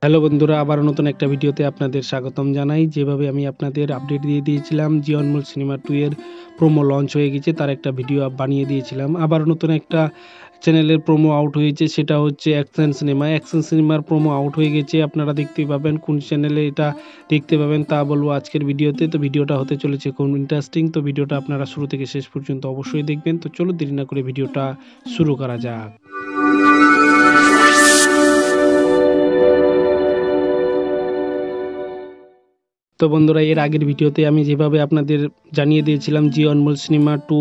Hello বন্ধুরা, আবার নতুন একটা ভিডিওতে আপনাদের স্বাগতম জানাই। যেভাবে আমি আপনাদের আপডেট দিয়ে দিয়েছিলাম জি অনমোল সিনেমা 2 এর প্রোমো লঞ্চ হয়ে গেছে, তার একটা ভিডিও বানিয়ে দিয়েছিলাম। আবার নতুন একটা চ্যানেলের প্রোমো আউট হয়েছে, সেটা হচ্ছে অ্যাকশন সিনেমা। অ্যাকশন সিনেমার প্রোমো আউট হয়ে গেছে, আপনারা দেখতে পাবেন। কোন চ্যানেলে এটা দেখতে পাবেন তা বলবো আজকের ভিডিওতে। তো ভিডিওটা হতে চলেছে খুব ইন্টারেস্টিং। তো ভিডিওটা আপনারা শুরু থেকে শেষ পর্যন্ত অবশ্যই দেখবেন। তো চলো দেরি না করে ভিডিওটা শুরু করা যাক। তো বন্ধুরা, এর আগের ভিডিওতে আমি যেভাবে আপনাদের জানিয়ে দিয়েছিলাম জি অনমোল সিনেমা 2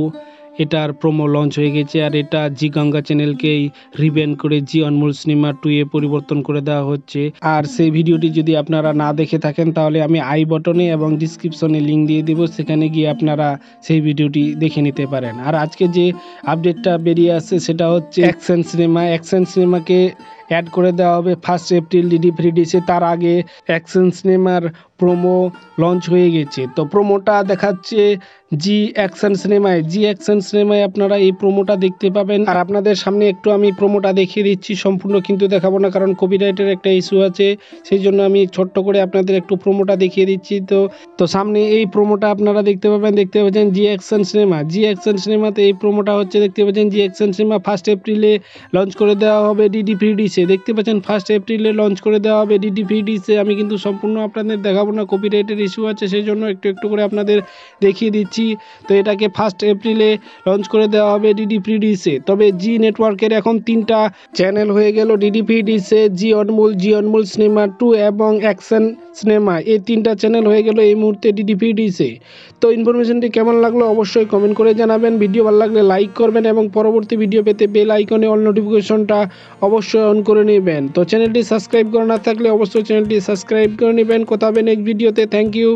এটার প্রোমো লঞ্চ হয়ে গেছে, আর এটা জি গঙ্গা চ্যানেলকেই রিব্র্যান্ড করে জি অনমোল সিনেমা 2 এ পরিবর্তন করে দেওয়া হচ্ছে। আর সেই ভিডিওটি যদি আপনারা না দেখে থাকেন তাহলে আমি আই বটনে এবং ডিসক্রিপশনে লিঙ্ক দিয়ে দেব, সেখানে গিয়ে আপনারা সেই ভিডিওটি দেখে নিতে পারেন। আর আজকে যে আপডেটটা বেরিয়ে আসছে সেটা হচ্ছে অ্যাকশন সিনেমা। অ্যাকশন সিনেমাকে অ্যাড করে দেওয়া হবে 1 এপ্রিল ডিডি ফ্রি ডিশে। তার আগে অ্যাকশন সিনেমার প্রোমো লঞ্চ হয়ে গেছে। তো প্রোমোটা দেখাচ্ছে জি অ্যাকশন সিনেমায়। জি অ্যাকশন সিনেমায় আপনারা এই প্রোমোটা দেখতে পাবেন। আর আপনাদের সামনে একটু আমি প্রোমোটা দেখিয়ে দিচ্ছি, সম্পূর্ণ কিন্তু দেখাবো না, কারণ কপিরাইটের একটা ইস্যু আছে। সেই জন্য আমি ছোট্ট করে আপনাদের একটু প্রোমোটা দেখিয়ে দিচ্ছি। তো সামনে এই প্রোমোটা আপনারা দেখতে পাচ্ছেন জি অ্যাকশন সিনেমা। জি অ্যাকশন সিনেমাতে এই প্রোমোটা হচ্ছে, দেখতে পাচ্ছেন জি অ্যাকশন সিনেমা 1 এপ্রিলে লঞ্চ করে দেওয়া হবে ডিডি ফ্রি ডিশে। দেখতে পাচ্ছেন 1 এপ্রিলে লঞ্চ করে দেওয়া হবে ডিডি ফ্রি ডিশে। আমি কিন্তু সম্পূর্ণ আপনাদের দেখাবো না, কপিরাইটের ইস্যু আছে, সেই জন্য একটু একটু করে আপনাদের দেখিয়ে দিচ্ছি। তো এটাকে 1 এপ্রিলে লঞ্চ করে দেওয়া হবে ডিডি ফ্রি ডিশে। তবে জি নেটওয়ার্কের এখন 3টা চ্যানেল হয়ে গেল ডিডি ফ্রি ডিশে, জি অনমোল সিনেমা 2 এবং অ্যাকশন সিনেমা। এই 3টা চ্যানেল হয়ে গেল এই মুহূর্তে ডিডি ফ্রি ডিশে। তো ইনফরমেশনটি কেমন লাগলো অবশ্যই কমেন্ট করে জানাবেন। ভিডিও ভালো লাগলে লাইক করবেন এবং পরবর্তী ভিডিও পেতে বেল আইকনে অল নোটিফিকেশনটা অবশ্যই অন করে নেবেন। তো চ্যানেলটি সাবস্ক্রাইব করা না থাকলে অবশ্যই চ্যানেলটি সাবস্ক্রাইব করে নেবেন। কথা হবে নেক্সট ভিডিওতে। Thank you.